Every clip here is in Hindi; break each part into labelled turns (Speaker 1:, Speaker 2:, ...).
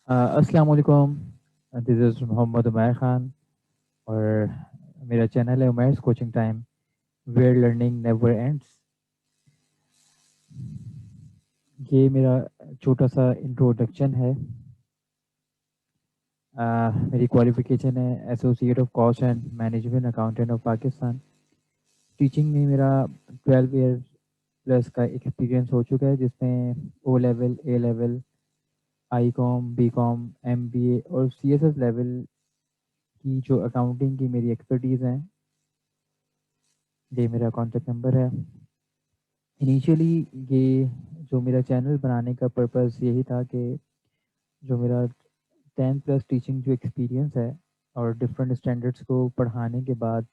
Speaker 1: अस्सलाम वालेकुम। दिस इज़ मोहम्मद उमैर ख़ान और मेरा चैनल है Umair's coaching time where learning never ends. ये मेरा छोटा सा इंट्रोडक्शन है। मेरी क्वालिफ़िकेशन है associate of cost and management accountant of Pakistan. Teaching में मेरा 12 ईयर प्लस का एक्सपीरियंस हो चुका है, जिसमें O level, A level, I com, B com, MBA और CSS लेवल की जो अकाउंटिंग की मेरी एक्सपर्टीज़ हैं। ये मेरा कॉन्टैक्ट नंबर है। इनिशियली ये जो मेरा चैनल बनाने का पर्पस यही था कि जो मेरा 10 प्लस टीचिंग जो एक्सपीरियंस है और डिफरेंट स्टैंडर्ड्स को पढ़ाने के बाद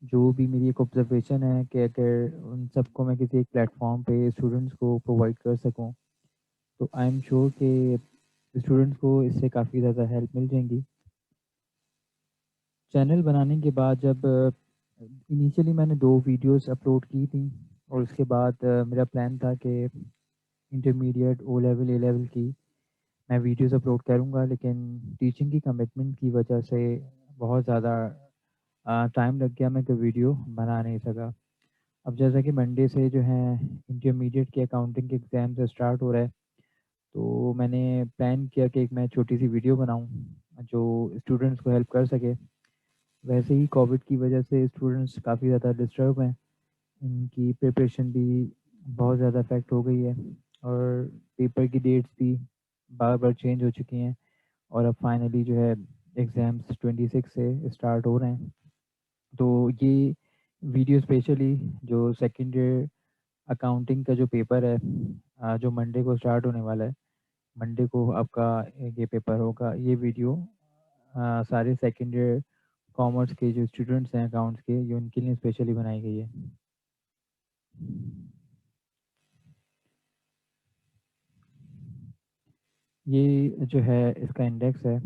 Speaker 1: जो भी मेरी एक ऑब्जर्वेशन है कि अगर उन सबको मैं किसी एक प्लेटफॉर्म पे स्टूडेंट्स को प्रोवाइड कर सकूं, तो आई एम श्योर कि स्टूडेंट्स को इससे काफ़ी ज़्यादा हेल्प मिल जाएंगी। चैनल बनाने के बाद जब इनिशियली मैंने 2 वीडियोस अपलोड की थी और उसके बाद मेरा प्लान था कि intermediate, O level, A level की मैं वीडियोस अपलोड करूँगा, लेकिन टीचिंग की कमिटमेंट की वजह से बहुत ज़्यादा टाइम लग गया, मैं कोई वीडियो बना नहीं सका। अब जैसा कि मंडे से जो है इंटरमीडिएट के अकाउंटिंग के एग्ज़ाम से स्टार्ट हो रहा है, तो मैंने प्लान किया कि एक मैं छोटी सी वीडियो बनाऊँ जो स्टूडेंट्स को हेल्प कर सके। वैसे ही कोविड की वजह से स्टूडेंट्स काफ़ी ज़्यादा डिस्टर्ब हैं, इनकी प्रिपरेशन भी बहुत ज़्यादा इफ़ेक्ट हो गई है और पेपर की डेट्स भी बार-बार चेंज हो चुकी हैं और अब फाइनली जो है एग्ज़ाम्स 26 से स्टार्ट हो रहे हैं। तो ये वीडियो स्पेशली जो सेकंड ईयर अकाउंटिंग का जो पेपर है, जो मंडे को स्टार्ट होने वाला है, मंडे को आपका ये पेपर होगा। ये वीडियो सारे सेकंड ईयर कॉमर्स के जो स्टूडेंट्स हैं अकाउंट्स के, ये उनके लिए स्पेशली बनाई गई है। ये जो है इसका इंडेक्स है।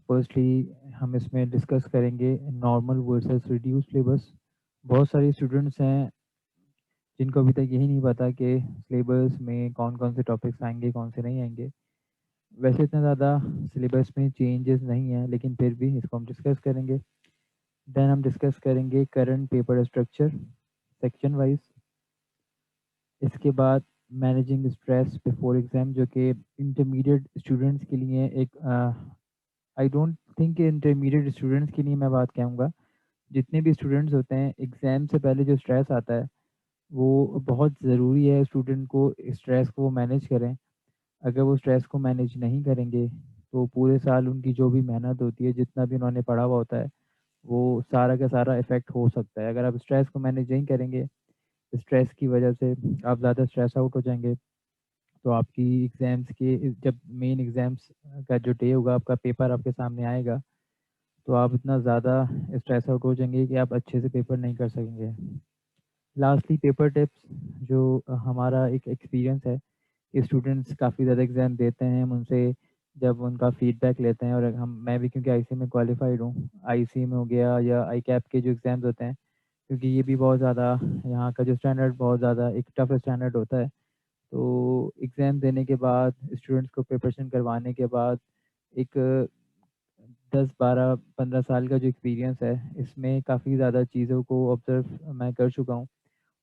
Speaker 1: फर्स्टली हम इसमें डिस्कस करेंगे नॉर्मल वर्सेस रिड्यूस सिलेबस। बहुत सारे स्टूडेंट्स हैं जिनको अभी तक यही नहीं पता कि सिलेबस में कौन-कौन से टॉपिक्स आएँगे, कौन से नहीं आएँगे। वैसे इतना ज़्यादा सिलेबस में चेंजेस नहीं है, लेकिन फिर भी इसको हम डिस्कस करेंगे। देन हम डिस्कस करेंगे current paper structure section wise. इसके बाद मैनेजिंग स्ट्रेस बिफोर एग्ज़ाम, जो कि इंटरमीडिएट स्टूडेंट्स के लिए एक I don't think intermediate students के लिए मैं बात कहूँगा। जितने भी स्टूडेंट्स होते हैं, एग्ज़ाम से पहले जो स्ट्रेस आता है, वो बहुत ज़रूरी है स्टूडेंट को स्ट्रेस को वो मैनेज करें। अगर वो स्ट्रेस को मैनेज नहीं करेंगे, तो पूरे साल उनकी जो भी मेहनत होती है, जितना भी उन्होंने पढ़ा हुआ होता है, वो सारा का सारा इफ़ेक्ट हो सकता है। अगर आप स्ट्रेस को मैनेज नहीं करेंगे, स्ट्रेस की वजह से आप ज़्यादा स्ट्रेस आउट हो जाएँगे, तो आपकी एग्ज़ाम्स के जब मेन एग्ज़ाम्स का जो डे होगा, आपका पेपर आपके सामने आएगा, तो आप इतना ज़्यादा स्ट्रेस आउट हो जाएँगे कि आप अच्छे से पेपर नहीं कर सकेंगे। लास्टली पेपर टिप्स, जो हमारा एक एक्सपीरियंस है कि स्टूडेंट्स काफ़ी ज़्यादा एग्ज़ाम देते हैं, हम उनसे जब उनका फीडबैक लेते हैं और हम मैं भी क्योंकि आईसी में क्वालिफ़ाइड हूँ, आईसी में हो गया या आईकैप के जो एग्ज़ाम्स होते हैं, क्योंकि ये भी बहुत ज़्यादा यहाँ का जो स्टैंडर्ड बहुत ज़्यादा एक टफ स्टैंडर्ड होता है। तो एग्ज़ाम देने के बाद स्टूडेंट्स को प्रिपरेशन करवाने के बाद एक 10, 12, 15 साल का जो एक्सपीरियंस है, इसमें काफ़ी ज़्यादा चीज़ों को ऑब्ज़र्व मैं कर चुका हूँ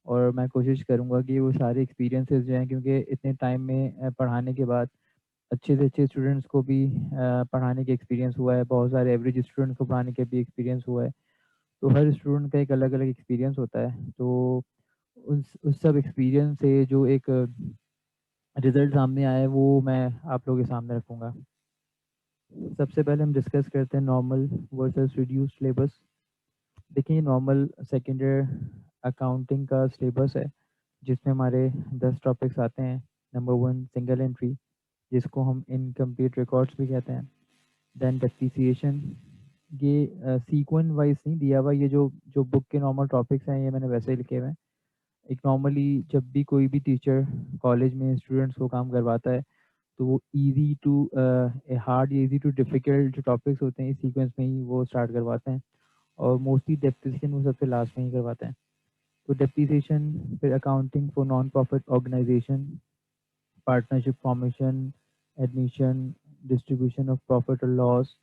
Speaker 1: और मैं कोशिश करूँगा कि वो सारे एक्सपीरियंसेस जो हैं, क्योंकि इतने टाइम में पढ़ाने के बाद अच्छे से अच्छे स्टूडेंट्स को भी पढ़ाने का एक्सपीरियंस हुआ है, बहुत सारे एवरेज स्टूडेंट्स को पढ़ाने का भी एक्सपीरियंस हुआ है। तो हर स्टूडेंट का एक अलग-अलग एक्सपीरियंस होता है। तो उस सब एक्सपीरियंस से जो एक रिज़ल्ट सामने आया है, वो मैं आप लोगों के सामने रखूँगा। सबसे पहले हम डिस्कस करते हैं नॉर्मल वर्सेस रिड्यूस्ड सिलेबस। देखिए, नॉर्मल सेकंड ईयर अकाउंटिंग का सिलेबस है, जिसमें हमारे 10 टॉपिक्स आते हैं। नंबर 1 सिंगल एंट्री, जिसको हम इनकम्प्लीट रिकॉर्ड्स भी कहते हैं। देन डेप्रिसिएशन, ये सीक्वेंस वाइज़ नहीं दिया हुआ, ये जो जो बुक के नॉर्मल टॉपिक्स हैं, ये मैंने वैसे ही लिखे हुए हैं। एक नॉर्मली जब भी कोई भी टीचर कॉलेज में स्टूडेंट्स को काम करवाता है, तो वो ईज़ी टू हार्ड या ईज़ी टू डिफ़िकल्ट जो टॉपिक्स होते हैं, इस सीक्वेंस में ही वो स्टार्ट करवाते हैं और मोस्टली डेप्रिसिएशन वो सबसे लास्ट में ही करवाते हैं। तो डेप्रिसिएशन, फिर accounting for non profit organisation, partnership formation, admission, distribution of profit or loss,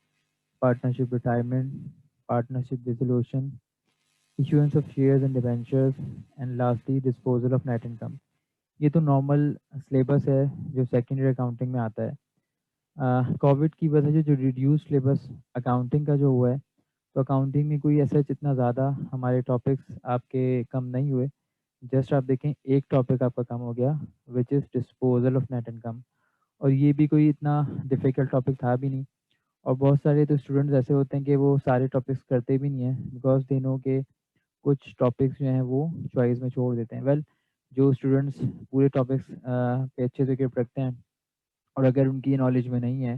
Speaker 1: partnership retirement, partnership dissolution, issuance of shares and debentures, and lastly disposal of net income. ये तो नॉर्मल सिलेबस है जो सेकेंडरी अकाउंटिंग में आता है। कोविड की वजह से जो रिड्यूस सिलेबस अकाउंटिंग का जो हुआ है, तो अकाउंटिंग में कोई ऐसा इतना ज़्यादा हमारे टॉपिक्स आपके कम नहीं हुए। जस्ट आप देखें एक टॉपिक आपका कम हो गया, which is disposal of net income, और ये भी कोई इतना डिफ़िकल्ट टॉपिक था भी नहीं। और बहुत सारे तो स्टूडेंट्स ऐसे होते हैं कि वो सारे टॉपिक्स करते भी नहीं हैं, बिकॉज़ दे नो के कुछ टॉपिक्स जो हैं वो चॉइस में छोड़ देते हैं। वेल जो स्टूडेंट्स पूरे टॉपिक्स पे अच्छे से ग्रिप रखते हैं, और अगर उनकी नॉलेज में नहीं है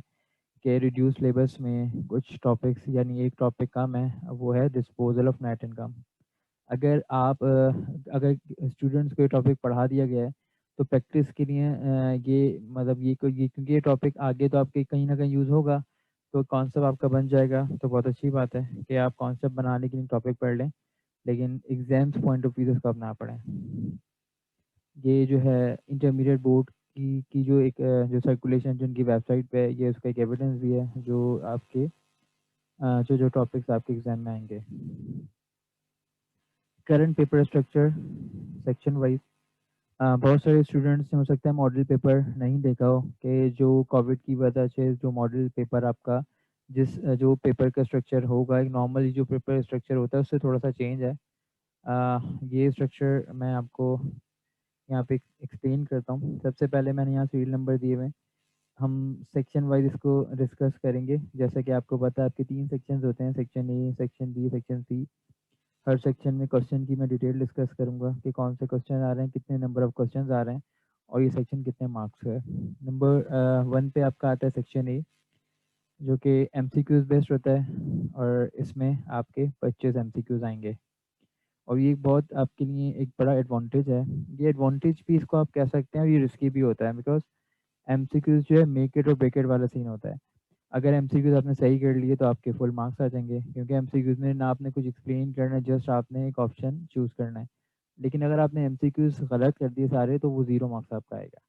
Speaker 1: कि रिड्यूस सिलेबस में कुछ टॉपिक्स यानी एक टॉपिक कम है, वो है डिस्पोजल ऑफ नेट इनकम। अगर आप अगर स्टूडेंट्स को ये टॉपिक पढ़ा दिया गया है, तो प्रैक्टिस के लिए ये मतलब ये क्योंकि ये टॉपिक आगे तो आपके कहीं ना कहीं यूज़ होगा, तो कॉन्सेप्ट आपका बन जाएगा, तो बहुत अच्छी बात है कि आप कॉन्सेप्ट बनाने के लिए टॉपिक पढ़ लें, लेकिन एग्जाम्स पॉइंट ऑफ व्यू से इसको आप ना पढ़ें। ये जो है इंटरमीडिएट बोर्ड की जो एक जो सर्कुलेशन जो उनकी वेबसाइट पे है, ये उसका एक एविडेंस भी है जो आपके जो जो टॉपिक्स आपके एग्जाम में आएंगे। Current paper structure section wise, बहुत सारे स्टूडेंट्स ने हो सकता है मॉडल पेपर नहीं देखा हो कि जो कोविड की वजह से जो मॉडल पेपर आपका जो पेपर का स्ट्रक्चर होगा, एक नॉर्मली जो पेपर स्ट्रक्चर होता है उससे थोड़ा सा चेंज है। ये स्ट्रक्चर मैं आपको यहाँ पे एक्सप्लेन करता हूँ। सबसे पहले मैंने यहाँ सीरियल नंबर दिए हुए हैं, हम सेक्शन वाइज इसको डिस्कस करेंगे। जैसा कि आपको पता है आपके 3 सेक्शंस होते हैं, section A, section B, section C. हर सेक्शन में क्वेश्चन की मैं डिटेल डिस्कस करूंगा कि कौन से क्वेश्चन आ रहे हैं, कितने नंबर ऑफ क्वेश्चन आ रहे हैं, और ये सेक्शन कितने मार्क्स का है। नंबर 1 पे आपका आता है सेक्शन ए, जो कि एमसीक्यूज बेस्ड होता है, और इसमें आपके 25 एमसीक्यूज आएंगे। और ये बहुत आपके लिए एक बड़ा एडवांटेज है। ये एडवांटेज भी इसको आप कह सकते हैं, और ये रिस्की भी होता है, बिकॉज एमसीक्यूज जो है मेक इट और ब्रेक इट वाला सीन होता है। अगर एमसीक्यूज आपने सही कर लिए तो आपके फुल मार्क्स आ जाएंगे, क्योंकि एमसीक्यूज में ना आपने कुछ एक्सप्लेन करना है, जस्ट आपने एक ऑप्शन चूज करना है। लेकिन अगर आपने एमसीक्यूज गलत कर दिए सारे, तो वो 0 मार्क्स आपका आएगा।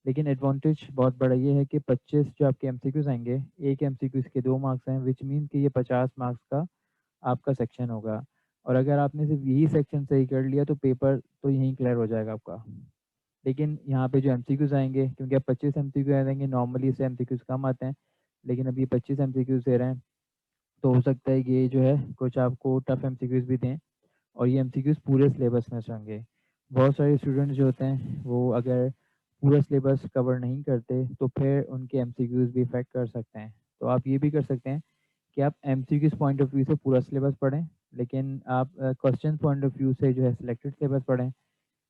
Speaker 1: लेकिन एडवांटेज बहुत बड़ा ये है कि 25 जो आपके एमसीक्यूज आएंगे, एक एमसीक्यूज के 2 मार्क्स हैं, विच मीन कि ये 50 मार्क्स का आपका सेक्शन होगा। और अगर आपने सिर्फ यही सेक्शन सही कर लिया तो पेपर तो यहीं क्लियर हो जाएगा आपका। लेकिन यहाँ पे जो एमसीक्यूज आएंगे, क्योंकि अब 25 एमसीक्यू आएंगे, नॉर्मली से एमसीक्यूज कम आते हैं, लेकिन अभी 25 एमसीक्यूज दे रहे हैं, तो हो सकता है ये जो है कुछ आपको टफ एमसीक्यूज भी दें, और ये एमसीक्यूज पूरे सिलेबस में से होंगे। बहुत सारे स्टूडेंट्स जो होते हैं वो अगर पूरा सिलेबस कवर नहीं करते, तो फिर उनके एमसीक्यूज भी इफेक्ट कर सकते हैं। तो आप ये भी कर सकते हैं कि आप एमसीक्यूज पॉइंट ऑफ व्यू से पूरा सिलेबस पढ़ें, लेकिन आप क्वेश्चन पॉइंट ऑफ व्यू से जो है सिलेक्टेड सिलेबस पढ़ें।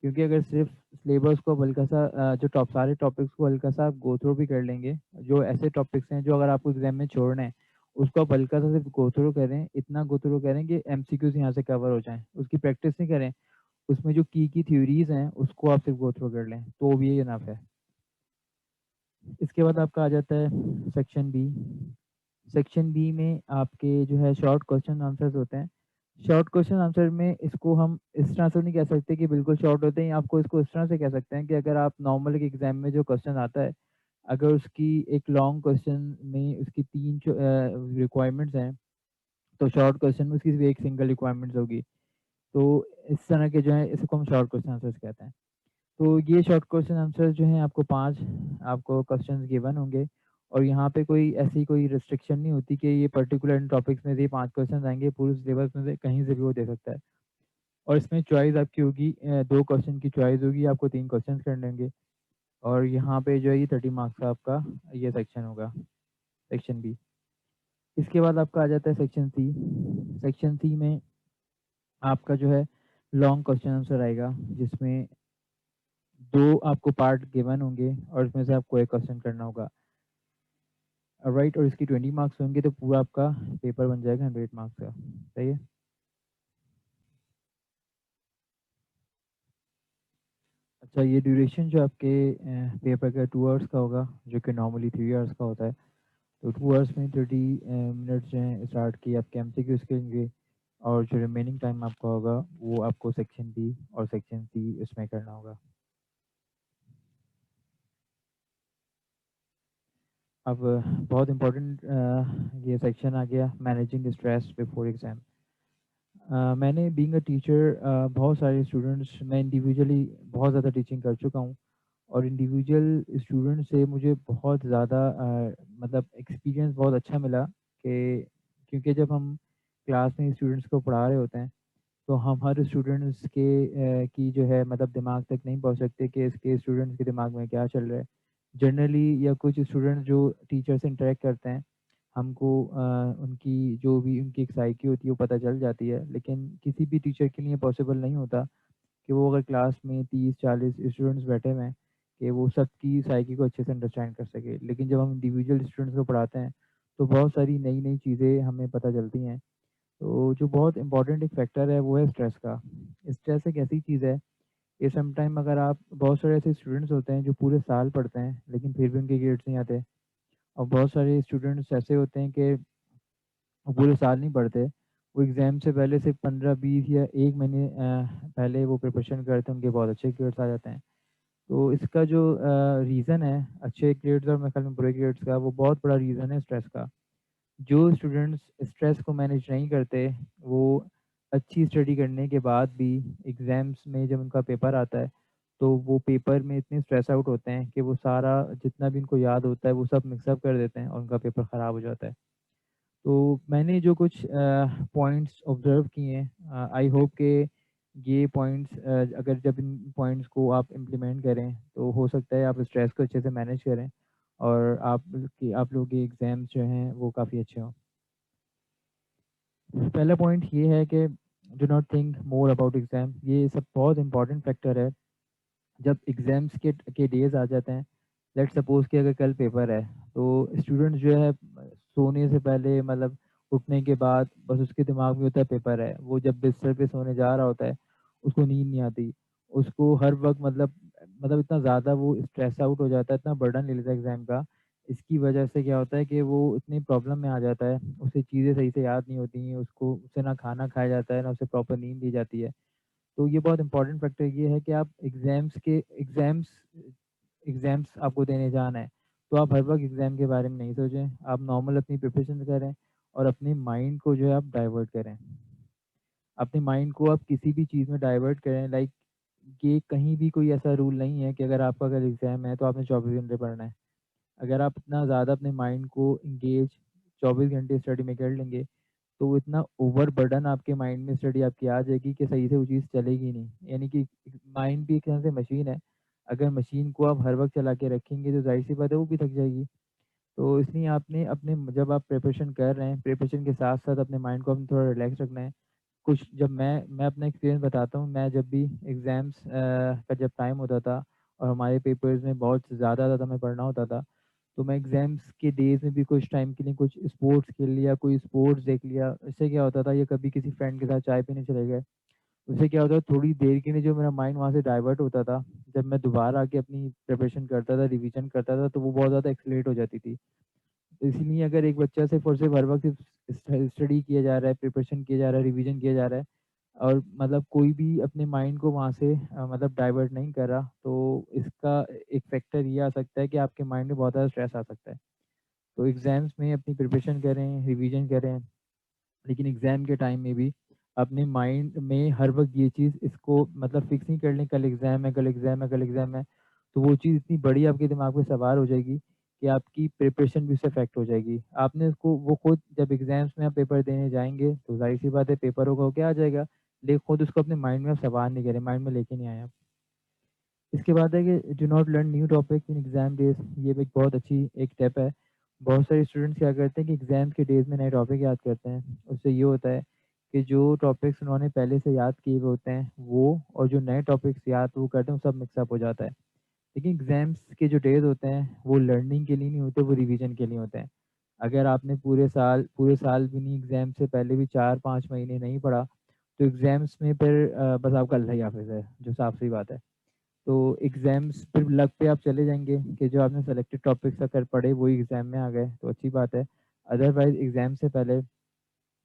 Speaker 1: क्योंकि अगर सिर्फ सिलेबस को हल्का सा जो टॉप सारे टॉपिक्स को हल्का सा आप गो थ्रू भी कर लेंगे, जो ऐसे टॉपिक्स हैं जो अगर आपको एग्जाम में छोड़ना है, उसको आप हल्का सा सिर्फ गो थ्रू करें, इतना गो थ्रू करें कि एमसीक्यूज यहाँ से कवर हो जाएं, उसकी प्रैक्टिस नहीं करें, उसमें जो की थ्योरीज हैं उसको आप सिर्फ गो थ्रू कर लें, तो भी ये इनफ है। इसके बाद आपका आ जाता है सेक्शन बी। सेक्शन बी में आपके जो है शॉर्ट क्वेश्चन आंसर्स होते हैं। शॉर्ट क्वेश्चन आंसर में इसको हम इस तरह से नहीं कह सकते कि बिल्कुल शॉर्ट होते हैं, आपको इसको इस तरह से कह सकते हैं कि अगर आप नॉर्मल एक एग्जाम में जो क्वेश्चन आता है, अगर उसकी एक लॉन्ग क्वेश्चन में उसकी 3 रिक्वायरमेंट्स हैं, तो शॉर्ट क्वेश्चन में उसकी सिर्फ एक सिंगल रिक्वायरमेंट्स होगी। तो इस तरह के जो है इसको हम शॉर्ट क्वेश्चन आंसर्स कहते हैं। तो ये शॉर्ट क्वेश्चन आंसर जो हैं आपको 5 आपको क्वेश्चंस गिवन होंगे, और यहाँ पे कोई ऐसी कोई रिस्ट्रिक्शन नहीं होती कि ये पर्टिकुलर इन टॉपिक्स में से 5 क्वेश्चन आएंगे, पूरे सिलेबस में से कहीं से भी वो दे सकता है। और इसमें चॉइस आपकी होगी, 2 क्वेश्चन की चॉइस होगी, आपको 3 क्वेश्चन करने होंगे। और यहाँ पे जो है ये 30 मार्क्स का आपका ये सेक्शन होगा, सेक्शन बी। इसके बाद आपका आ जाता है सेक्शन सी। सेक्शन सी में आपका जो है लॉन्ग क्वेश्चन आंसर आएगा, जिसमें 2 आपको पार्ट गिवन होंगे, और इसमें से आपको एक क्वेश्चन करना होगा, राइट। और इसकी 20 मार्क्स होंगे, तो पूरा आपका पेपर बन जाएगा 100 मार्क्स का। सही है। अच्छा, ये ड्यूरेशन जो आपके पेपर का 2 आवर्स का होगा, जो कि नॉर्मली 3 आवर्स का होता है। तो 2 आवर्स में 30 मिनट्स जो हैं स्टार्ट किए आपके एमसीक्यूज के होंगे, और जो रिमेनिंग टाइम आपका होगा वो आपको सेक्शन बी और सेक्शन सी इसमें करना होगा। अब बहुत इम्पोर्टेंट ये सेक्शन आ गया, मैनेजिंग स्ट्रेस बिफोर एग्ज़ाम। मैंने बीइंग अ टीचर बहुत सारे स्टूडेंट्स, मैं इंडिविजुअली बहुत ज़्यादा टीचिंग कर चुका हूँ और इंडिविजुअल स्टूडेंट से मुझे बहुत ज़्यादा मतलब एक्सपीरियंस बहुत अच्छा मिला कि क्योंकि जब हम क्लास में स्टूडेंट्स को पढ़ा रहे होते हैं तो हम हर स्टूडेंट्स के की जो है मतलब दिमाग तक नहीं पहुंच सकते कि इसके स्टूडेंट्स के दिमाग में क्या चल रहा है। जनरली या कुछ स्टूडेंट्स जो टीचर से इंटरेक्ट करते हैं, हमको उनकी जो भी उनकी एक साइकी होती है वो पता चल जाती है, लेकिन किसी भी टीचर के लिए पॉसिबल नहीं होता कि वो अगर क्लास में 30-40 स्टूडेंट्स बैठे हुए हैं कि वो सबकी साइकी को अच्छे से अंडरस्टैंड कर सके। लेकिन जब हम इंडिविजुअल स्टूडेंट्स को पढ़ाते हैं तो बहुत सारी नई नई चीज़ें हमें पता चलती हैं। तो जो बहुत इम्पोर्टेंट एक फैक्टर है वो है स्ट्रेस का। स्ट्रेस एक ऐसी चीज़ है, ये समटाइम अगर आप बहुत सारे ऐसे स्टूडेंट्स होते हैं जो पूरे साल पढ़ते हैं लेकिन फिर भी उनके ग्रेड्स नहीं आते, और बहुत सारे स्टूडेंट्स ऐसे होते हैं कि वो पूरे साल नहीं पढ़ते, वो एग्ज़ाम से पहले सिर्फ 15-20 या 1 महीने पहले वो प्रिपरेशन करते हैं, उनके बहुत अच्छे ग्रेड्स आ जाते हैं। तो इसका जो रीज़न है अच्छे ग्रेड्स और मेरे ख्याल में बुरे ग्रेड्स का, वो बहुत बड़ा रीज़न है स्ट्रेस का। जो स्टूडेंट्स स्ट्रेस को मैनेज नहीं करते, वो अच्छी स्टडी करने के बाद भी एग्ज़ाम्स में जब उनका पेपर आता है, तो वो पेपर में इतने स्ट्रेस आउट होते हैं कि वो सारा जितना भी उनको याद होता है, वो सब मिक्स अप कर देते हैं और उनका पेपर ख़राब हो जाता है। तो मैंने जो कुछ पॉइंट्स ऑब्ज़र्व किए हैं, आई होप कि ये पॉइंट्स अगर जब इन पॉइंट्स को आप इम्प्लीमेंट करें, तो हो सकता है आप स्ट्रेस को अच्छे से मैनेज करें और आप लोगों के एग्ज़ाम्स जो हैं, वो काफ़ी अच्छे हों। पहला पॉइंट ये है कि do not think more about exam. ये सब बहुत इम्पोर्टेंट फैक्टर है। जब एग्ज़ाम्स के डेज़ आ जाते हैं, लेट्स सपोज़ कि अगर कल पेपर है, तो स्टूडेंट्स जो है सोने से पहले मतलब उठने के बाद बस उसके दिमाग में होता है पेपर है। वो जब बिस्तर पे सोने जा रहा होता है, उसको नींद नहीं आती। उसको हर वक़्त मतलब इतना ज़्यादा वो स्ट्रेस आउट हो जाता है, इतना बर्डन ले लेता है एग्ज़ाम का। इसकी वजह से क्या होता है कि वो इतनी प्रॉब्लम में आ जाता है, उसे चीज़ें सही से याद नहीं होती हैं, उससे ना खाना खाया जाता है, ना उसे प्रॉपर नींद दी जाती है। तो ये बहुत इंपॉर्टेंट फैक्टर ये है कि आप एग्ज़ाम्स आपको देने जाना है, तो आप हर वक़्त एग्ज़ाम के बारे में नहीं सोचें, आप नॉर्मल अपनी प्रिपरेशन करें और अपने माइंड को जो है आप डाइवर्ट करें। अपने माइंड को आप किसी भी चीज़ में डाइवर्ट करें, लाइक ये कहीं भी कोई ऐसा रूल नहीं है कि अगर एग्ज़ाम है तो आपने 24 घंटे पढ़ना है। अगर आप इतना ज़्यादा अपने माइंड को एंगेज 24 घंटे स्टडी में कर लेंगे, तो वो इतना ओवरबर्डन आपके माइंड में स्टडी आपकी आ जाएगी कि सही से वो चीज़ चलेगी नहीं। यानी कि माइंड भी एक तरह से मशीन है, अगर मशीन को आप हर वक़्त चला के रखेंगे तो ज़ाहिर-सी बात है वो भी थक जाएगी। तो इसलिए आपने अपने जब आप प्रिपरेशन कर रहे हैं, प्रिपरेशन के साथ-साथ अपने माइंड को आपने थोड़ा रिलैक्स रखना है। कुछ जब मैं अपना एक्सपीरियंस बताता हूँ, मैं जब भी एग्ज़ाम्स का जब टाइम होता था और हमारे पेपर्स में बहुत ज़्यादा हमें पढ़ना होता था, तो मैं एग्ज़ाम्स के डेज़ में भी कुछ टाइम के लिए कुछ स्पोर्ट्स खेल लिया, कोई स्पोर्ट्स देख लिया। इससे क्या होता था, या कभी किसी फ्रेंड के साथ चाय पीने चले गए। उससे क्या होता है, थोड़ी देर के लिए जो मेरा माइंड वहाँ से डाइवर्ट होता था, जब मैं दोबारा आके अपनी प्रिपरेशन करता था, रिवीजन करता था, तो वो बहुत ज़्यादा एक्सेलरेट हो जाती थी। तो इसीलिए अगर एक बच्चा सिर्फ़ और सिर्फ़ हर वक़्त स्टडी किया जा रहा है, प्रिपरेशन किया जा रहा है, रिवीजन किया जा रहा है और मतलब कोई भी अपने माइंड को वहाँ से मतलब डाइवर्ट नहीं कर रहा, तो इसका एक फैक्टर ये आ सकता है कि आपके माइंड में बहुत ज़्यादा स्ट्रेस आ सकता है। तो एग्ज़ाम्स में अपनी प्रिपरेशन करें, रिवीजन करें, लेकिन एग्ज़ाम के टाइम में भी अपने माइंड में हर वक़्त ये चीज़ इसको मतलब फ़िक्स नहीं कर लें, कल एग्ज़ाम है, कल एग्ज़ाम है, कल एग्ज़ाम है। तो वो चीज़ इतनी बड़ी आपके दिमाग में सवार हो जाएगी कि आपकी प्रिपरेशन भी उससे अफ़ेक्ट हो जाएगी। आपने उसको वो खुद जब एग्ज़ाम्स में आप पेपर देने जाएँगे, तो ज़ाहिर-सी बात है पेपर होगा, होके आ जाएगा। लेकिन खुद उसको अपने माइंड में आप सवार नहीं करें, माइंड में लेके नहीं आए आप। इसके बाद है कि do not learn new topics in exam days. ये भी एक बहुत अच्छी एक टिप है। बहुत सारे स्टूडेंट्स क्या करते हैं कि एग्ज़ाम के डेज़ में नए टॉपिक याद करते हैं। उससे ये होता है कि जो टॉपिक्स उन्होंने पहले से याद किए हुए होते हैं, वो और जो नए टॉपिक्स याद वो करते हैं, वो सब मिक्स अप हो जाता है। लेकिन एग्ज़ाम्स के जो डेज़ होते हैं, वो लर्निंग के लिए नहीं होते, वो रिवीजन के लिए होते हैं। अगर आपने पूरे साल भी नहीं, एग्ज़ाम से पहले भी 4-5 महीने नहीं पढ़ा, तो एग्ज़ाम्स में फिर बस आपका अल्लाह ही हाफ़िज़ है, जो साफ़-सी बात है। तो एग्ज़ाम्स फिर लक पे आप चले जाएँगे कि जो आपने सेलेक्टेड टॉपिक्स अगर पढ़े वही एग्ज़ाम में आ गए, तो अच्छी बात है। अदरवाइज़ एग्ज़ाम से पहले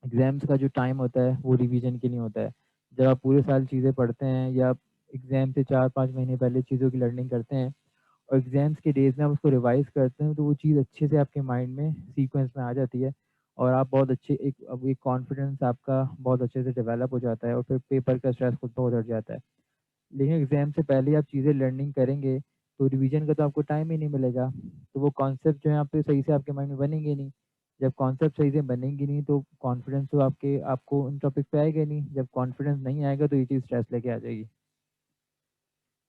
Speaker 1: एग्ज़ाम्स का जो टाइम होता है वो रिवीजन के लिए होता है। जब आप पूरे साल चीज़ें पढ़ते हैं या एग्ज़ाम से 4-5 महीने पहले चीज़ों की लर्निंग करते हैं, और एग्ज़ाम्स के डेज़ में आप उसको रिवाइज़ करते हैं तो वो चीज़ अच्छे से आपके माइंड में सीक्वेंस में आ जाती है और आप बहुत अच्छे एक कॉन्फिडेंस आपका बहुत अच्छे से डेवलप हो जाता है और फिर पेपर का स्ट्रेस खुद ब खुद हट जाता है। लेकिन एग्ज़ाम से पहले ही आप चीज़ें लर्निंग करेंगे, तो रिवीजन का तो आपको टाइम ही नहीं मिलेगा। तो वो कॉन्सेप्ट जो है आप पे सही से आपके माइंड में बनेंगे नहीं। जब कॉन्सेप्ट सही से बनेंगे नहीं तो कॉन्फिडेंस तो आपको उन टॉपिक पे आएगा ही नहीं। जब कॉन्फिडेंस नहीं आएगा तो ये चीज़ स्ट्रेस लेके आ जाएगी।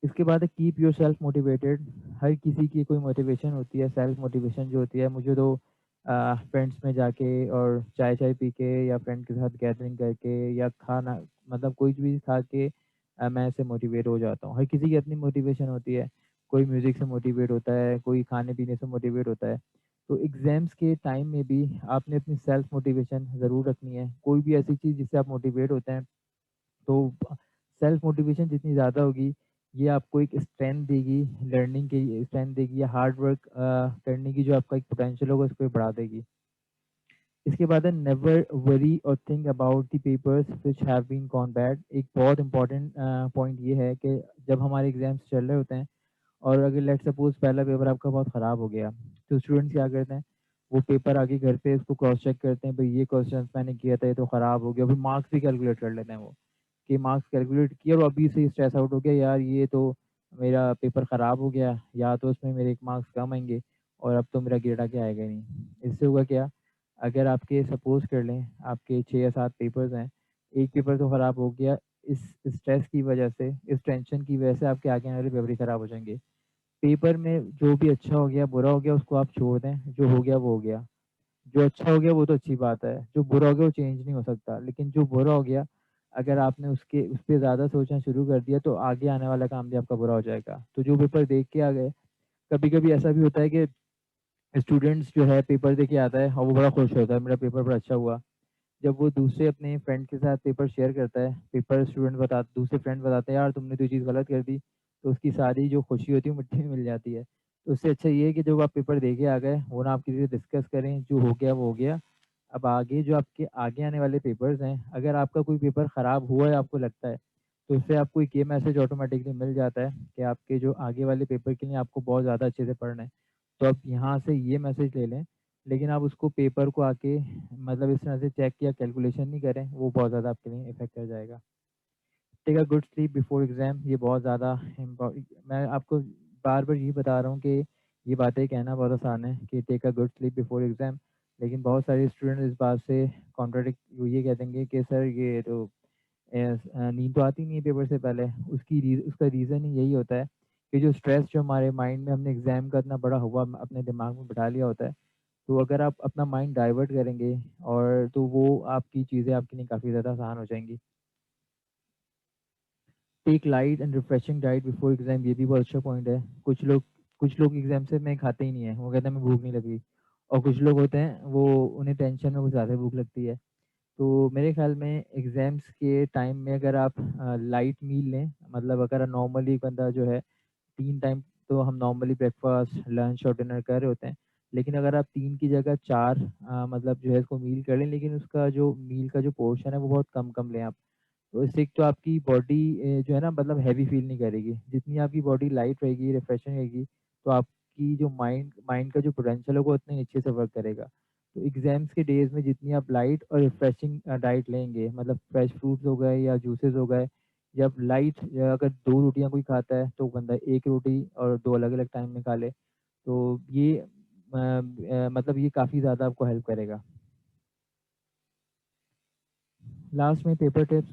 Speaker 1: इसके बाद है कीप योरसेल्फ मोटिवेटेड। हर किसी की कोई मोटिवेशन होती है, सेल्फ मोटिवेशन जो होती है। मुझे तो फ्रेंड्स में जाके और चाय-चाय पी के या फ्रेंड के साथ गैदरिंग करके या खाना मतलब कोई चीज़ खा के मैं ऐसे मोटिवेट हो जाता हूँ। हर किसी की अपनी मोटिवेशन होती है। कोई म्यूज़िक से मोटिवेट होता है, कोई खाने-पीने से मोटिवेट होता है। तो एग्ज़ाम्स के टाइम में भी आपने अपनी सेल्फ मोटिवेशन ज़रूर रखनी है। कोई भी ऐसी चीज़ जिससे आप मोटिवेट होते हैं तो सेल्फ मोटिवेशन जितनी ज़्यादा होगी, ये आपको एक स्ट्रेंथ देगी, लर्निंग की स्ट्रेंथ देगी या हार्ड वर्क करने की जो आपका एक पोटेंशियल होगा उसको बढ़ा देगी। इसके बाद है नेवर वरी और think about the papers which have been gone bad. एक बहुत इंपॉर्टेंट पॉइंट ये है कि जब हमारे एग्ज़ाम्स चल रहे होते हैं और अगर लेट्स सपोज़ पहला पेपर आपका बहुत ख़राब हो गया, तो स्टूडेंट्स क्या करते हैं, वो पेपर आके घर पे उसको क्रॉस चेक करते हैं, भई ये क्वेश्चंस मैंने किया था, ये तो ख़राब हो गया, फिर मार्क्स भी कैलकुलेट कर लेते हैं वो। कि मार्क्स कैलकुलेट किए और अभी से ही स्ट्रेस आउट हो गया यार ये तो मेरा पेपर ख़राब हो गया या तो उसमें मेरे मार्क्स कम आएँगे और अब तो मेरा ग्रेड आगे आएगा ही नहीं। इससे होगा क्या, अगर आपके सपोज़ कर लें आपके 6 या 7 पेपर्स हैं, 1 पेपर तो ख़राब हो गया, इस स्ट्रेस की वजह से, इस टेंशन की वजह से आपके आगे आने वाले पेपर ही ख़राब हो जाएँगे। पेपर में जो भी अच्छा हो गया, बुरा हो गया उसको आप छोड़ दें, जो हो गया वो हो गया। जो अच्छा हो गया वो तो अच्छी बात है, जो बुरा हो गया वो चेंज नहीं हो सकता। लेकिन जो बुरा हो गया, अगर आपने उस पे ज़्यादा सोचना शुरू कर दिया तो आगे आने वाला काम भी आपका बुरा हो जाएगा। तो जो पेपर देख के आ गए, कभी-कभी ऐसा भी होता है कि स्टूडेंट्स जो है पेपर दे के आता है और वो बड़ा खुश होता है, मेरा पेपर बड़ा अच्छा हुआ। जब वो दूसरे अपने फ्रेंड के साथ पेपर शेयर करता है, पेपर स्टूडेंट बता दूसरे फ्रेंड बताते हैं यार तुमने तो ये चीज़ गलत कर दी, तो उसकी सारी जो खुशी होती है वो मिट्टी में मिल जाती है। तो उससे अच्छा ये है कि जब आप पेपर दे के आ गए, वो ना आप किसी से डिस्कस करें, जो हो गया वो हो गया। अब आगे जो आपके आगे आने वाले पेपर्स हैं, अगर आपका कोई पेपर ख़राब हुआ है आपको लगता है, तो उससे आपको एक ये मैसेज ऑटोमेटिकली मिल जाता है कि आपके जो आगे वाले पेपर के लिए आपको बहुत ज़्यादा अच्छे से पढ़ना है। तो आप यहाँ से ये मैसेज ले लें, लेकिन आप उसको पेपर को आके मतलब इस तरह से चेक या कैलकुलेशन नहीं करें, वो बहुत ज़्यादा आपके लिए इफ़ेक्ट कर जाएगा। Take a good sleep before exam, ये बहुत ज़्यादा मैं आपको बार-बार यही बता रहा हूँ कि ये बातें कहना बहुत आसान है कि take a good sleep before exam, लेकिन बहुत सारे स्टूडेंट इस बात से कॉन्ट्राडिक्ट वो ये कह देंगे कि सर ये तो नींद तो आती नहीं है पेपर से पहले। उसका रीज़न ही यही होता है कि जो स्ट्रेस जो हमारे माइंड में हमने एग्ज़ाम का इतना बड़ा हुआ अपने दिमाग में बिठा लिया होता है, तो अगर आप अपना माइंड डाइवर्ट करेंगे और तो वो आपकी चीज़ें आपके लिए काफ़ी ज़्यादा आसान हो जाएँगी। Take light and refreshing diet before exam, ये भी बहुत अच्छा पॉइंट है। कुछ लोग एग्ज़ाम से में खाते ही नहीं है, वो कहते हैं हमें भूख नहीं लग रही और कुछ लोग होते हैं वो उन्हें टेंशन में कुछ ज़्यादा भूख लगती है। तो मेरे ख़्याल में एग्ज़ाम्स के टाइम में अगर आप लाइट मील लें, मतलब अगर नॉर्मली बंदा जो है 3 टाइम तो हम नॉर्मली ब्रेकफ़ास्ट, लंच और डिनर कर रहे होते हैं। लेकिन अगर आप 3 की जगह 4 मतलब जो है इसको मील कर लें, लेकिन उसका जो मील का जो पोर्शन है वो बहुत कम-कम लें आप। तो इससे एक तो आपकी बॉडी जो है ना मतलब हैवी फ़ील नहीं करेगी। जितनी आपकी बॉडी लाइट रहेगी, रिफ्रेशिंग रहेगी, तो आपकी जो माइंड माइंड का जो पोटेंशियल होगा उतने अच्छे से वर्क करेगा। तो एग्ज़ाम्स के डेज़ में जितनी आप लाइट और रिफ्रेशिंग डाइट लेंगे, मतलब फ्रेश फ्रूट्स हो गए या जूसेस हो गए, जब लाइट अगर 2 रोटियाँ कोई खाता है, तो बंदा 1 रोटी और 2 अलग-अलग टाइम में खा ले, तो ये मतलब ये काफ़ी ज़्यादा आपको हेल्प करेगा। लास्ट में पेपर टिप्स,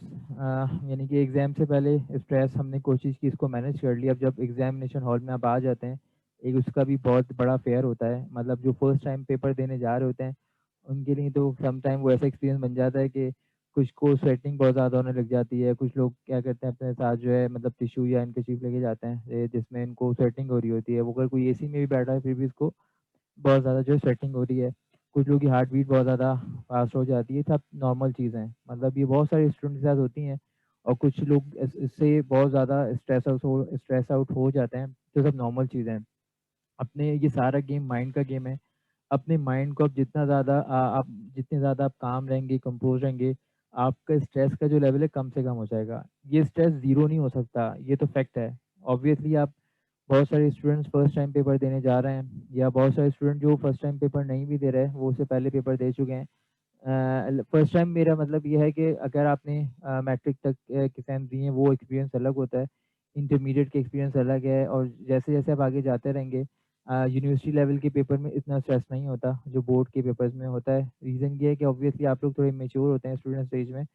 Speaker 1: यानी कि एग्ज़ाम से पहले स्ट्रेस हमने कोशिश की इसको मैनेज कर लिया। अब जब एग्ज़ामिनेशन हॉल में आप आ जाते हैं, एक उसका भी बहुत बड़ा फेयर होता है। मतलब जो फर्स्ट टाइम पेपर देने जा रहे होते हैं, उनके लिए तो सम टाइम वो ऐसा एक्सपीरियंस बन जाता है कि कुछ को स्वेटिंग बहुत ज़्यादा होने लग जाती है। कुछ लोग क्या करते हैं अपने साथ जो है मतलब टिश्यू या हैंडकरचीफ लेके जाते हैं जिसमें इनको स्वेटिंग हो रही होती है। वो अगर कोई एसी में भी बैठा है फिर भी इसको बहुत ज़्यादा जो है स्वेटिंग हो रही है। कुछ लोगों की हार्ट बीट बहुत ज़्यादा फ़ास्ट हो जाती है, ये सब नॉर्मल चीज़ें हैं। मतलब ये बहुत सारे स्टूडेंट के साथ होती हैं और कुछ लोग इससे बहुत ज़्यादा स्ट्रेस आउट हो जाते हैं, तो सब नॉर्मल चीज़ें हैं। अपने ये सारा गेम माइंड का गेम है। अपने माइंड को आप जितने ज़्यादा आप काम रहेंगे, कंपोज़ रहेंगे, आपका स्ट्रेस का जो लेवल है कम से कम हो जाएगा। ये स्ट्रेस ज़ीरो नहीं हो सकता, ये तो फैक्ट है। ऑब्वियसली आप बहुत सारे स्टूडेंट्स फर्स्ट टाइम पेपर देने जा रहे हैं, या बहुत सारे स्टूडेंट जो फर्स्ट टाइम पेपर नहीं भी दे रहे हैं, वो उससे पहले पेपर दे चुके हैं। फर्स्ट टाइम मेरा मतलब ये है कि अगर आपने मैट्रिक तक के एग्ज़ाम दिए हैं, वो एक्सपीरियंस अलग होता है, इंटरमीडिएट के एक्सपीरियंस अलग है, और जैसे-जैसे आप आगे जाते रहेंगे यूनिवर्सिटी लेवल के पेपर में इतना स्ट्रेस नहीं होता, जो बोर्ड के पेपर्स में होता है। रीज़न ये है कि ऑब्वियसली आप लोग थोड़े मैच्योर होते हैं स्टूडेंट स्टेज में,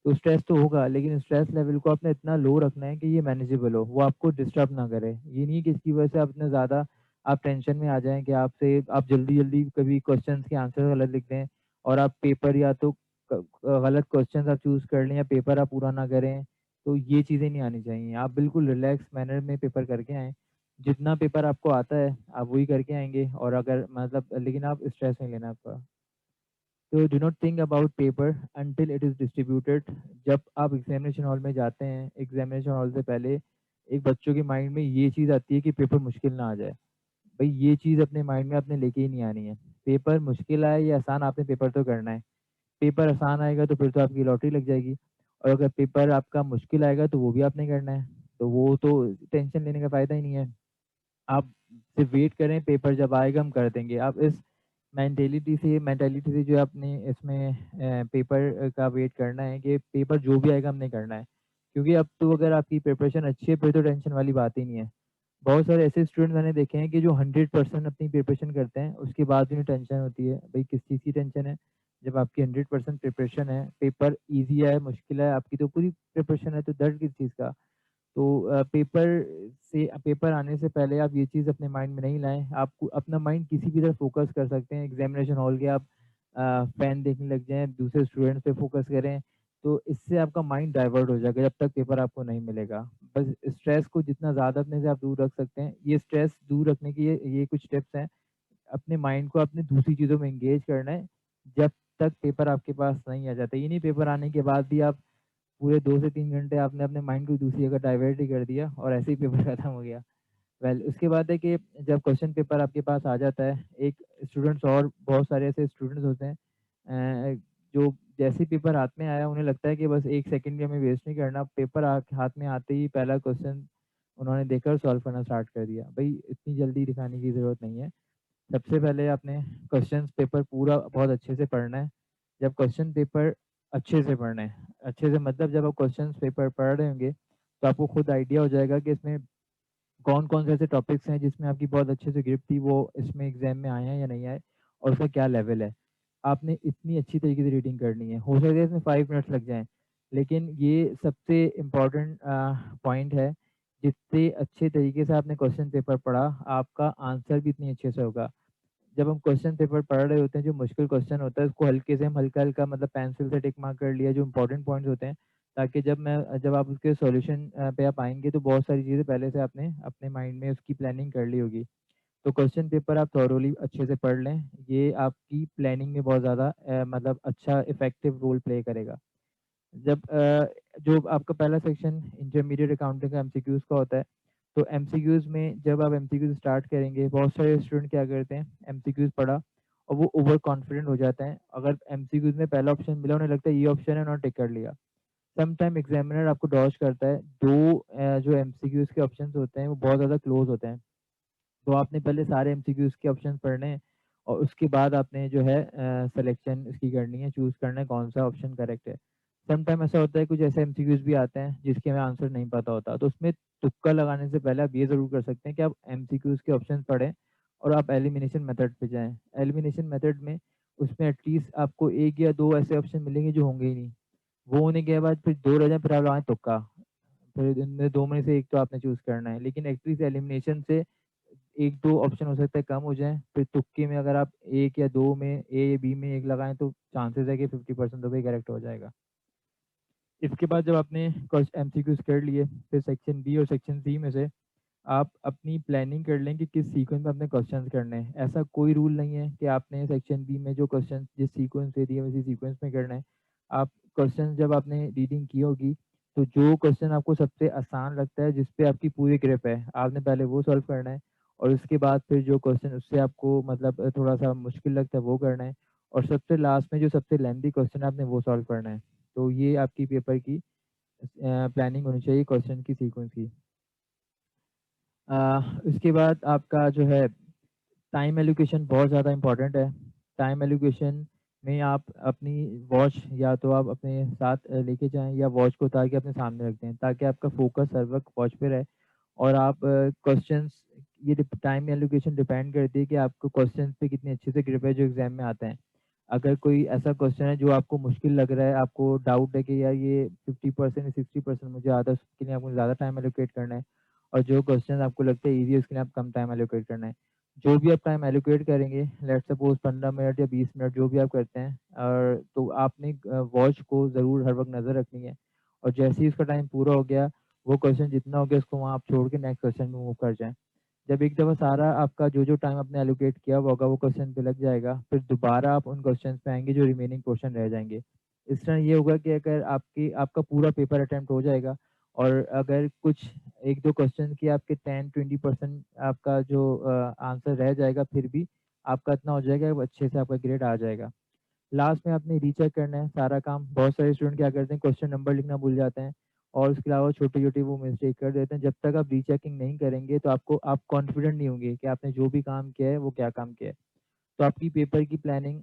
Speaker 1: तो स्ट्रेस तो होगा, लेकिन स्ट्रेस लेवल को आपने इतना लो रखना है कि ये मैनेजेबल हो, वो आपको डिस्टर्ब ना करे। ये नहीं कि इसकी वजह से आप इतना ज़्यादा आप टेंशन में आ जाएँ कि आप जल्दी-जल्दी कभी क्वेश्चन्स के आंसर गलत लिख दें, और आप पेपर या तो गलत क्वेश्चन्स आप चूज़ कर लें, या पेपर आप पूरा ना करें, तो ये चीज़ें नहीं आनी चाहिए। आप बिल्कुल रिलैक्स मैनर में पेपर करके आएँ। जितना पेपर आपको आता है, आप वही करके आएँगे, और अगर मतलब लेकिन आप स्ट्रेस नहीं लेना आपका। तो do not think about paper until it is distributed. जब आप एग्जामिनेशन हॉल में जाते हैं, एग्जामिनेशन हॉल से पहले एक बच्चों के माइंड में ये चीज़ आती है कि पेपर मुश्किल ना आ जाए। भाई ये चीज़ अपने माइंड में आपने लेके ही नहीं आनी है। पेपर मुश्किल आए या आसान, आपने पेपर तो करना है। पेपर आसान आएगा तो फिर तो आपकी लॉटरी लग जाएगी, और अगर पेपर आपका मुश्किल आएगा तो वो भी आपने करना है। तो वो तो टेंशन लेने का फ़ायदा ही नहीं है। आप सिर्फ वेट करें, पेपर जब आएगा हम कर देंगे। आप इस मेंटालिटी से जो आपने इसमें पेपर का वेट करना है कि पेपर जो भी आएगा हमने करना है। क्योंकि अब तो अगर आपकी प्रिपरेशन अच्छी है, फिर तो टेंशन वाली बात ही नहीं है। बहुत सारे ऐसे स्टूडेंट मैंने देखे हैं कि जो 100% अपनी प्रिपरेशन करते हैं, उसके बाद भी उन्हें टेंशन होती है। भई किस चीज़ की टेंशन है? जब आपकी 100% प्रिपरेशन है, पेपर ईज़ी है, मुश्किल है, आपकी तो पूरी प्रिपरेशन है, तो डर किस चीज़ का? तो पेपर आने से पहले आप ये चीज़ अपने माइंड में नहीं लाएँ। आप अपना माइंड किसी भी तरफ फ़ोकस कर सकते हैं। एग्ज़ामिनेशन हॉल के आप फ़ैन देखने लग जाएँ, दूसरे स्टूडेंट्स पे फ़ोकस करें, तो इससे आपका माइंड डाइवर्ट हो जाएगा जब तक पेपर आपको नहीं मिलेगा। बस स्ट्रेस को जितना ज़्यादा अपने से आप दूर रख सकते हैं, ये स्ट्रेस दूर रखने की ये कुछ टिप्स हैं। अपने माइंड को अपनी दूसरी चीज़ों में एंगेज करना है, जब तक पेपर आपके पास नहीं आ जाता। ये नहीं पेपर आने के बाद भी आप पूरे 2 से 3 घंटे आपने अपने माइंड को दूसरी जगह डाइवर्ट ही कर दिया, और ऐसे ही पेपर खत्म हो गया। उसके बाद है कि जब क्वेश्चन पेपर आपके पास आ जाता है, एक स्टूडेंट्स और बहुत सारे ऐसे स्टूडेंट्स होते हैं जो जैसे ही पेपर हाथ में आया उन्हें लगता है कि बस 1 सेकंड भी हमें वेस्ट नहीं करना, पेपर हाथ में आते ही पहला क्वेश्चन उन्होंने देखा और सॉल्व करना स्टार्ट कर दिया। भई इतनी जल्दी दिखाने की ज़रूरत नहीं है। सबसे पहले आपने क्वेश्चंस पेपर पूरा बहुत अच्छे से पढ़ना है। जब क्वेश्चन पेपर अच्छे से पढ़ना है, अच्छे से मतलब जब आप क्वेश्चंस पेपर पढ़ रहे होंगे, तो आपको खुद आइडिया हो जाएगा कि इसमें कौन-कौन से ऐसे टॉपिक्स हैं जिसमें आपकी बहुत अच्छे से ग्रिप थी, वो इसमें एग्ज़ाम में आए हैं या नहीं आए, और उसका क्या लेवल है। आपने इतनी अच्छी तरीके से रीडिंग करनी है। हो सकता है इसमें 5 मिनट्स लग जाएँ, लेकिन ये सबसे इम्पोर्टेंट पॉइंट है। जितने अच्छे तरीके से आपने क्वेश्चन पेपर पढ़ा, आपका आंसर भी इतनी अच्छे से होगा। जब हम क्वेश्चन पेपर पढ़ रहे होते हैं, जो मुश्किल क्वेश्चन होता है, उसको हल्के से हम हल्का-हल्का मतलब पेंसिल से टिक मार्क कर लिया, जो इम्पोर्टेंट पॉइंट्स होते हैं, ताकि जब आप उसके सॉल्यूशन पे आप आएँगे, तो बहुत सारी चीज़ें पहले से आपने अपने माइंड में उसकी प्लानिंग कर ली होगी। तो क्वेश्चन पेपर आप थॉरोली अच्छे से पढ़ लें, ये आपकी प्लानिंग में बहुत ज़्यादा मतलब अच्छा इफ़ेक्टिव रोल प्ले करेगा। जो आपका पहला सेक्शन इंटरमीडिएट अकाउंटिंग का एमसीक्यूज़ का होता है, तो एमसीक्यूज़ में जब आप एमसीक्यूज़ स्टार्ट करेंगे, बहुत सारे स्टूडेंट क्या करते हैं, एमसीक्यूज़ पढ़ा और वो ओवर कॉन्फिडेंट हो जाते हैं। अगर एमसीक्यूज़ में पहला ऑप्शन मिला, उन्हें लगता है ये ऑप्शन है, उन्होंने टिक कर लिया। सम टाइम एग्ज़ामिनर आपको डॉज करता है, 2 जो एमसीक्यूज़ के ऑप्शंस होते हैं, वो बहुत ज़्यादा क्लोज़ होते हैं। तो आपने पहले सारे एमसीक्यूज़ के ऑप्शंस पढ़ने हैं, और उसके बाद आपने जो है सिलेक्शन इसकी करनी है, चूज़ करना है कौन-सा ऑप्शन करेक्ट है। सम टाइम ऐसा होता है कुछ ऐसे एमसीक्यूज़ भी आते हैं जिसके हमें आंसर नहीं पता होता, तो उसमें तुक्का लगाने से पहले आप ये ज़रूर कर सकते हैं कि आप एमसीक्यूज़ के ऑप्शंस पढ़ें और आप एलिमिनेशन मेथड पे जाएँ। एलिमिनेशन मेथड में उसमें एटलीस्ट आपको 1 या 2 ऐसे ऑप्शन मिलेंगे जो होंगे ही नहीं। वो होने के बाद फिर 2 रह जाएँ, फिर आप लगाएँ तुक्का। फिर इनमें 2 में से 1 तो आपने चूज़ करना है। लेकिन एटलीस्ट एलिमिनेशन से 1-2 ऑप्शन हो सकता है कम हो जाएँ, फिर तुक्के में अगर आप 1 या 2 में ए या बी में 1 लगाएँ, तो चांसेस है कि 50% तो भी करेक्ट हो जाएगा। इसके बाद जब आपने कुछ एमसीक्यूज़ कर लिए, फिर सेक्शन बी और सेक्शन सी में से आप अपनी प्लानिंग कर लें कि किस सीक्वेंस में आपने क्वेश्चंस करने हैं। ऐसा कोई रूल नहीं है कि आपने सेक्शन बी में जो क्वेश्चन जिस सीक्वेंस दे दिए उसी सीक्वेंस में करना है। आप क्वेश्चन जब आपने रीडिंग की होगी, तो जो क्वेश्चन आपको सबसे आसान लगता है, जिस पे आपकी पूरी ग्रिप है, आपने पहले वो सॉल्व करना है, और उसके बाद फिर जो क्वेश्चन उससे आपको मतलब थोड़ा-सा मुश्किल लगता है वो करना है, और सबसे लास्ट में जो सबसे लेंथी क्वेश्चन है आपने वो सॉल्व करना है। तो ये आपकी पेपर की प्लानिंग होनी चाहिए क्वेश्चन की सीक्वेंस की। उसके बाद आपका जो है टाइम एलोकेशन बहुत ज़्यादा इम्पोर्टेंट है। टाइम एलोकेशन में आप अपनी वॉच या तो आप अपने साथ लेके जाएँ या वॉच को उतार के अपने सामने रख दें, ताकि आपका फ़ोकस हर वक़्त वॉच पे रहे और आप क्वेश्चंस ये टाइम एलोकेशन डिपेंड करती है कि आपको क्वेश्चंस पे कितने अच्छे से ग्रिप है जो एग्ज़ाम में आते हैं। अगर कोई ऐसा क्वेश्चन है जो आपको मुश्किल लग रहा है, आपको डाउट है कि यार ये 50% या 60% मुझे आता है, उसके लिए आपको ज़्यादा टाइम एलोकेट करना है और जो क्वेश्चन आपको लगता है ईज़ी है, उसके लिए आप कम टाइम एलोकेट करना है। जो भी आप टाइम एलोकेट करेंगे, लेट्स सपोज़ 15 मिनट या 20 मिनट जो भी आप करते हैं और तो आपने वॉच को ज़रूर हर वक़्त नज़र रखनी है और जैसे ही उसका टाइम पूरा हो गया, वो क्वेश्चन जितना हो गया उसको वहाँ आप छोड़ के नेक्स्ट क्वेश्चन में मूव कर जाएँ। जब एक दफ़ा सारा आपका जो टाइम आपने एलोकेट किया हुआ होगा वो क्वेश्चन पे लग जाएगा, फिर दोबारा आप उन क्वेश्चंस पे आएँगे जो रिमेनिंग क्वेश्चन रह जाएँगे। इस तरह ये होगा कि अगर आपका पूरा पेपर अटेम्प्ट हो जाएगा और अगर कुछ 1-2 क्वेश्चन की आपके 10-20% आपका जो आंसर रह जाएगा, फिर भी आपका इतना हो जाएगा वो अच्छे से आपका ग्रेड आ जाएगा। लास्ट में आपने रीचेक करना है सारा काम। बहुत सारे स्टूडेंट क्या करते हैं क्वेश्चन नंबर लिखना भूल जाते हैं और उसके अलावा छोटी-छोटी वो मिस्टेक कर देते हैं। जब तक आप रीचेकिंग नहीं करेंगे तो आप कॉन्फिडेंट नहीं होंगे कि आपने जो भी काम किया है वो क्या काम किया है। तो आपकी पेपर की प्लानिंग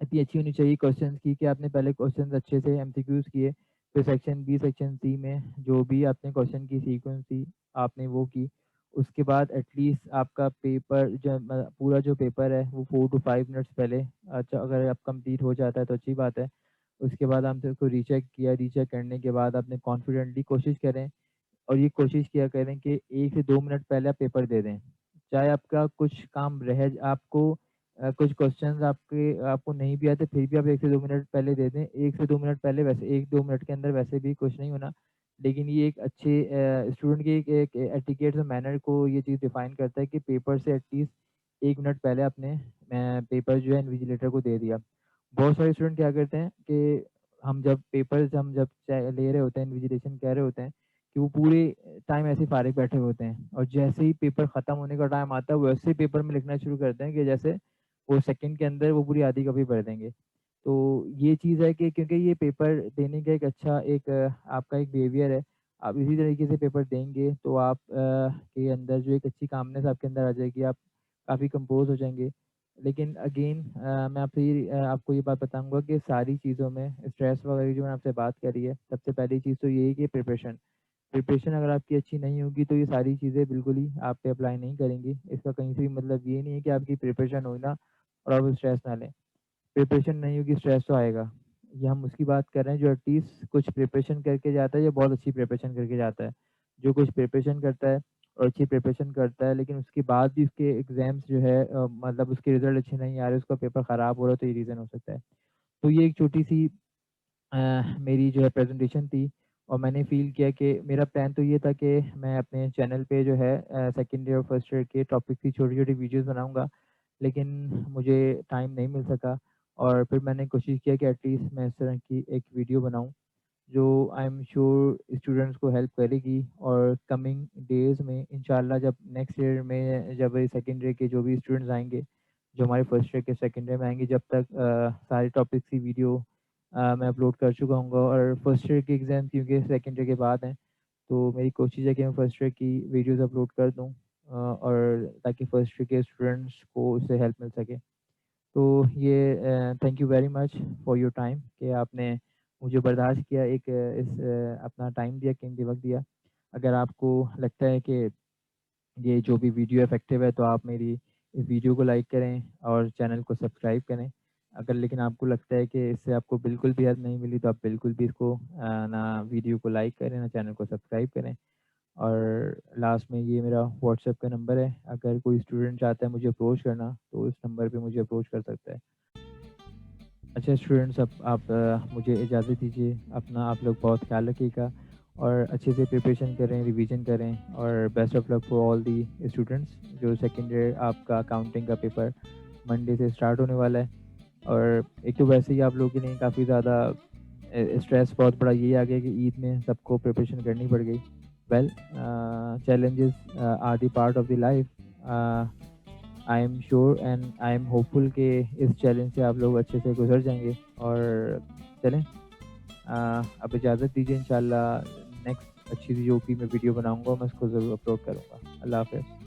Speaker 1: इतनी अच्छी होनी चाहिए क्वेश्चंस की कि आपने पहले क्वेश्चंस अच्छे से एमसीक्यूज़ किए, फिर सेक्शन बी, सेक्शन सी में जो भी आपने क्वेश्चन की सीक्वेंस थी, आपने वो की। उसके बाद एटलीस्ट आपका पेपर जो पूरा जो पेपर है वो 4 टू 5 मिनट्स पहले अच्छा अगर आप कंप्लीट हो जाता है तो अच्छी बात है। उसके बाद आपने उसको रीचेक किया, रीचेक करने के बाद आपने कॉन्फिडेंटली कोशिश करें और ये कोशिश किया करें कि 1 से 2 मिनट पहले आप पेपर दे दें। चाहे आपका कुछ काम रह आपको कुछ क्वेश्चंस आपको नहीं भी आते फिर भी आप 1 से 2 मिनट पहले दे दें। 1 से 2 मिनट पहले वैसे 1-2 मिनट के अंदर वैसे भी कुछ नहीं होना। लेकिन ये एक अच्छे स्टूडेंट की एक एटिकेट्स और मैनर को ये चीज़ डिफाइन करता है कि पेपर से एटलीस्ट 1 मिनट पहले आपने पेपर जो है इन्विजिलेटर को दे दिया। बहुत सारे स्टूडेंट क्या करते हैं कि हम जब ले रहे होते हैं इन्विजिलेशन कह रहे होते हैं कि वो पूरे टाइम ऐसे ही फ़ारिग बैठे हुए होते हैं और जैसे ही पेपर ख़त्म होने का टाइम आता है, वैसे ही पेपर में लिखना शुरू करते हैं कि जैसे वो सेकंड के अंदर वो पूरी आधी कॉपी भर देंगे। तो ये चीज़ है कि क्योंकि ये पेपर देने का एक अच्छा आपका एक बिहेवियर है। आप इसी तरीके से पेपर देंगे तो आप के अंदर जो एक अच्छी कामनेस आपके अंदर आ जाएगी, आप काफ़ी कंपोज़ हो जाएँगे। लेकिन अगेन मैं आपको ये बात बताऊँगा कि सारी चीज़ों में स्ट्रेस वगैरह जो मैंने आपसे बात करी है, सबसे पहली चीज़ तो यही है कि प्रिपरेशन। प्रिपरेशन अगर आपकी अच्छी नहीं होगी तो ये सारी चीज़ें बिल्कुल ही आप पे अप्लाई नहीं करेंगी। इसका कहीं से भी मतलब ये नहीं है कि आपकी प्रिपरेशन हो ना और आप स्ट्रेस ना लें। प्रिपरेशन नहीं होगी स्ट्रेस तो आएगा। ये हम उसकी बात कर रहे हैं जो एटलीस्ट कुछ प्रिपरेशन करके जाता है या बहुत अच्छी प्रिपरेशन करके जाता है। जो कुछ प्रिपरेशन करता है और अच्छी प्रिपरेशन करता है लेकिन उसके बाद भी उसके एग्ज़ाम्स जो है मतलब उसके रिज़ल्ट अच्छे नहीं आ रहे, उसका पेपर ख़राब हो रहा है तो ये रीज़न हो सकता है। तो ये एक छोटी-सी मेरी जो है प्रेज़ेंटेशन थी और मैंने फ़ील किया कि मेरा प्लान तो ये था कि मैं अपने चैनल पे जो है सेकंड ईयर और फर्स्ट ईयर के टॉपिक की छोटी-छोटी वीडियोज़ बनाऊँगा, लेकिन मुझे टाइम नहीं मिल सका और फिर मैंने कोशिश किया कि एटलीस्ट मैं इस तरह की एक वीडियो बनाऊँ, जो आई एम श्योर स्टूडेंट्स को हेल्प करेगी और कमिंग डेज़ में इंशाल्लाह जब नेक्स्ट ईयर में जब सेकंड ईयर के जो भी स्टूडेंट्स आएँगे, जो हमारे फर्स्ट ईयर के सेकंड ईयर में आएँगे, जब तक सारे टॉपिक्स की वीडियो मैं अपलोड कर चुका हूँगा और फर्स्ट ईयर के एग्ज़ाम क्योंकि सेकंड ईयर के बाद हैं, तो मेरी कोशिश है कि मैं फर्स्ट ईयर की वीडियोज़ अपलोड कर दूँ और ताकि फर्स्ट ईयर के स्टूडेंट्स को उससे हेल्प मिल सके। तो ये thank you very much for your time कि आपने मुझे बर्दाश्त किया अपना टाइम दिया, कीमती वक़्त दिया। अगर आपको लगता है कि ये जो भी वीडियो इफ़ेक्टिव है तो आप मेरी इस वीडियो को लाइक करें और चैनल को सब्सक्राइब करें। अगर लेकिन आपको लगता है कि इससे आपको बिल्कुल भी हेल्प नहीं मिली तो आप बिल्कुल भी इसको ना वीडियो को लाइक करें, ना चैनल को सब्सक्राइब करें। और लास्ट में ये मेरा व्हाट्सएप का नंबर है, अगर कोई स्टूडेंट चाहता है मुझे अप्रोच करना तो इस नंबर पे मुझे अप्रोच कर सकता है। अच्छा स्टूडेंट्स अब आप मुझे इजाज़त दीजिए। अपना आप लोग बहुत ख़्याल रखिएगा और अच्छे से प्रिपरेशन करें, रिवीजन करें और best of luck for all the students. जो सेकंड ईयर आपका अकाउंटिंग का पेपर मंडे से स्टार्ट होने वाला है और एक तो वैसे ही आप लोगों के लिए काफ़ी ज़्यादा स्ट्रेस बहुत बड़ा ये आ गया कि ईद में सबको प्रिपरेशन करनी पड़ गई। Well challenges are the part of the life. I am sure and I am hopeful कि इस चैलेंज से आप लोग अच्छे से गुजर जाएँगे और चलें अब इजाज़त दीजिए इंशाल्लाह नेक्स्ट अच्छी सी जो भी मैं वीडियो बनाऊँगा मैं उसको ज़रूर अपलोड करूँगा। अल्लाह हाफ़िज़।